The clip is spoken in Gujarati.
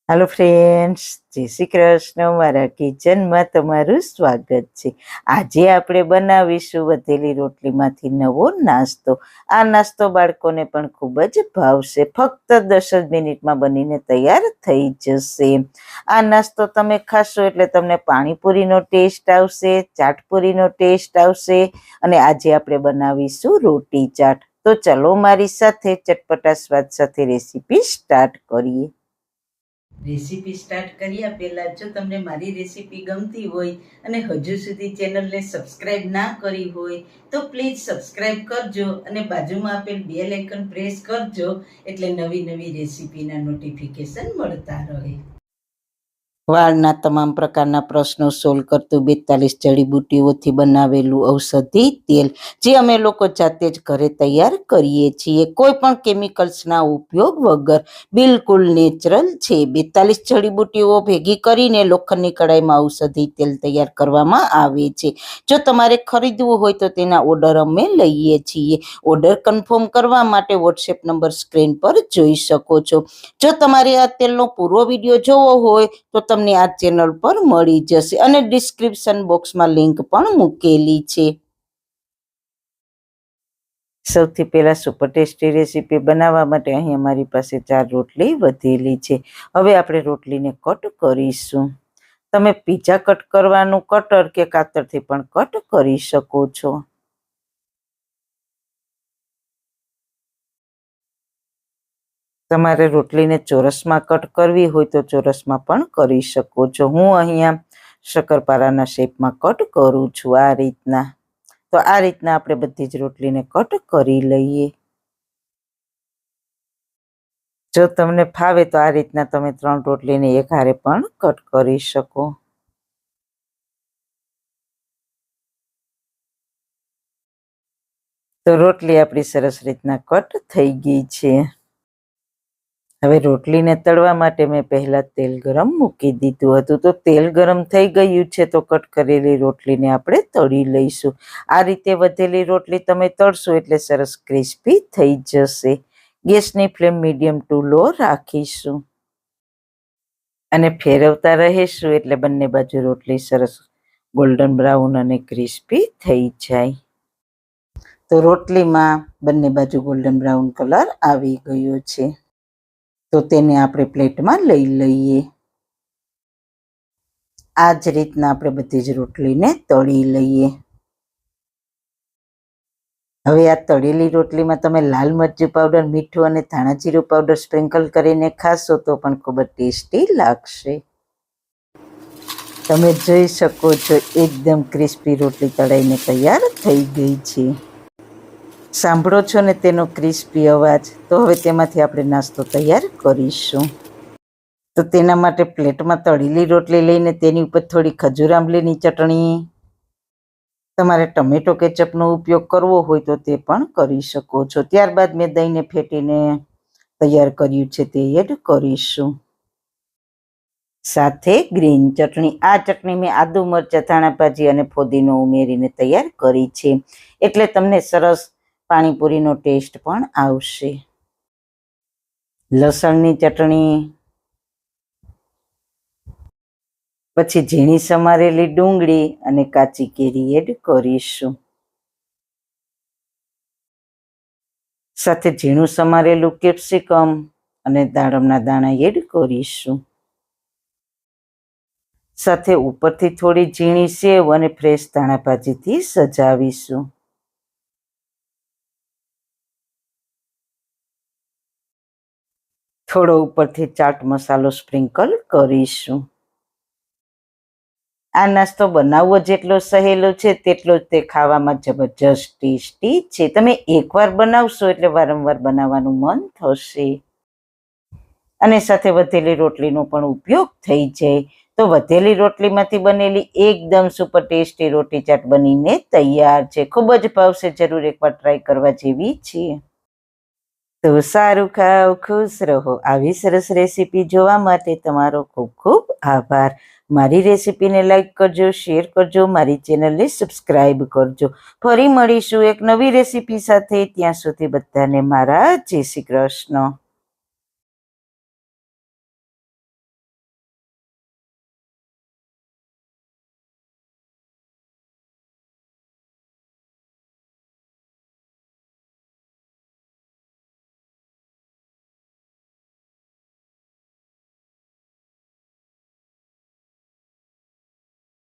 હાલો ફ્રેન્ડ્સ, જય શ્રી કૃષ્ણ. મારા કિચનમાં તમારું સ્વાગત છે. આજે આપણે બનાવીશું વધેલી રોટલીમાંથી નવો નાસ્તો. આ નાસ્તો બાળકોને પણ ખૂબ જ ભાવશે. ફક્ત 10 જ મિનિટમાં બનીને તૈયાર થઈ જશે. આ નાસ્તો તમે ખાશો એટલે તમને પાણીપુરીનો ટેસ્ટ આવશે, ચાટપુરીનો ટેસ્ટ આવશે અને આજે આપણે બનાવીશું રોટી ચાટ. તો ચલો મારી સાથે ચટપટા સ્વાદ સાથે રેસીપી સ્ટાર્ટ કરીએ. રેસીપી સ્ટાર્ટ કર્યા પહેલાં જો તમને મારી રેસીપી ગમતી હોય અને હજુ સુધી ચેનલને સબસ્ક્રાઇબ ના કરી હોય તો પ્લીઝ સબસ્ક્રાઇબ કરજો અને બાજુમાં આપેલ બેલ આઇકન પ્રેસ કરજો એટલે નવી નવી રેસીપીના નોટિફિકેશન મળતા રહે. વાળના તમામ પ્રકારના પ્રશ્નો સોલ્વ કરતું 42 જડીબુટ્ટીઓથી બનાવેલું ઔષધિ તેલ જે અમે લોકો જાતે જ ઘરે તૈયાર કરીએ છીએ, કોઈ પણ કેમિકલ્સના ઉપયોગ વગર, બિલકુલ નેચરલ છે. 42 જડીબુટ્ટીઓ ભેગી કરીને લોખંડની કડાઈમાં ઔષધિ તેલ તૈયાર કરવામાં આવે છે. જો તમારે ખરીદવું હોય તો તેના ઓર્ડર અમે લઈએ છીએ. ઓર્ડર કન્ફર્મ કરવા માટે વોટ્સએપ નંબર સ્ક્રીન પર જોઈ શકો છો. જો તમારે આ તેલનો પૂરો વિડીયો જોવો હોય તો તમને આ ચેનલ પર મળી જશે અને ડિસ્ક્રિપ્શન બોક્સમાં લિંક પણ મૂકેલી છે. સૌથી પહેલા સુપર ટેસ્ટી રેસીપી બનાવવા માટે અહીં અમારી પાસે 4 રોટલી વધેલી છે. હવે આપણે રોટલીને કટ કરીશું. તમે પીઝા કટ કરવાનું કટર કે કાતરથી પણ કટ કરી શકો છો. તમારે રોટલીને ચોરસમાં કટ કરવી હોય તો ચોરસમાં પણ કરી શકો છો. હું અહીંયા શક્કરપારાના શેપમાં કટ કરું છું આ રીતના. તો આ રીતના આપણે બધી જ રોટલીને કટ કરી લઈએ. જો તમને ફાવે તો આ રીતના તમે 3 રોટલીને એક હારે પણ કટ કરી શકો. તો રોટલી આપણી સરસ રીતના કટ થઈ ગઈ છે. હવે રોટલીને તળવા માટે મેં પહેલા તેલ ગરમ મૂકી દીધું હતું. તો તેલ ગરમ થઈ ગયું છે તો કટ કરેલી રોટલીને આપણે તળી લઈશું. આ રીતે વધેલી રોટલી તમે તળશો એટલે સરસ ક્રિસ્પી થઈ જશે. ગેસની ફ્લેમ મીડિયમ ટુ લો રાખીશું અને ફેરવતા રહીશું એટલે બંને બાજુ રોટલી સરસ ગોલ્ડન બ્રાઉન અને ક્રિસ્પી થઈ જાય. તો રોટલીમાં બંને બાજુ ગોલ્ડન બ્રાઉન કલર આવી ગયો છે. તો તેને આપણે પ્લેટમાં લઈ લઈએ. આ જ રીતના આપણે બધી જ રોટલીને તળી લઈએ. હવે આ તળેલી રોટલીમાં તમે લાલ મરચું પાવડર, મીઠું અને ધાણા જીરું પાવડર સ્પ્રિંકલ કરીને ખાશો તો પણ ખૂબ જ ટેસ્ટી લાગશે. તમે જોઈ શકો છો એકદમ ક્રિસ્પી રોટલી તળાઈને તૈયાર થઈ ગઈ છે. સાંભળો છો ને તેનો ક્રિસ્પી અવાજ? તો હવે તેમાંથી આપણે નાસ્તો તૈયાર કરીશું. તો તેના માટે પ્લેટમાં તળેલી રોટલી લઈને તેની ઉપર થોડી ખજૂર આંબલીની ચટણી, તમારે ટમેટો કેચઅપનો ઉપયોગ કરવો હોય તો તે પણ કરી શકો છો. ત્યારબાદ મેં દહીંને ફેટીને તૈયાર કર્યું છે તે એડ કરીશું. સાથે ગ્રીન ચટણી. આ ચટણી મેં આદુ, મરચાં, ધાણા ભાજી અને ફોદીનો ઉમેરીને તૈયાર કરી છે એટલે તમને સરસ પાણીપુરીનો ટેસ્ટ પણ આવશે. લસણની ચટણી, પછી ઝીણી સમારેલી ડુંગળી અને કાચી કેરી એડ કરીશું. સાથે ઝીણું સમારેલું કેપ્સિકમ અને દાડમના દાણા એડ કરીશું. સાથે ઉપરથી થોડી ઝીણી સેવ અને ફ્રેશ ધાણા ભાજીથી સજાવીશું. થોડો ઉપરથી ચાટ મસાલો સ્પ્રિંકલ કરીશું. આ નાસ્તો બનાવવો જેટલો સહેલો છે તેટલો જ તે ખાવામાં જબરજસ્ત ટેસ્ટી છે. તમે એકવાર બનાવશો એટલે વારંવાર બનાવવાનું મન થશે અને સાથે વધેલી રોટલીનો પણ ઉપયોગ થઈ જાય. તો વધેલી રોટલીમાંથી બનેલી એકદમ સુપર ટેસ્ટી રોટી ચાટ બનીને તૈયાર છે. ખૂબ જ ભાવશે, જરૂર એકવાર ટ્રાય કરવા જેવી છે. તો સારું ખાઓ, ખુશ રહો. આવી સરસ રેસીપી જોવા માટે તમારો ખૂબ ખૂબ આભાર. મારી રેસીપીને લાઈક કરજો, શેર કરજો, મારી ચેનલને સબસ્ક્રાઈબ કરજો. ફરી મળીશું એક નવી રેસીપી સાથે. ત્યાં સુધી બધાને મારા જય શ્રી કૃષ્ણ.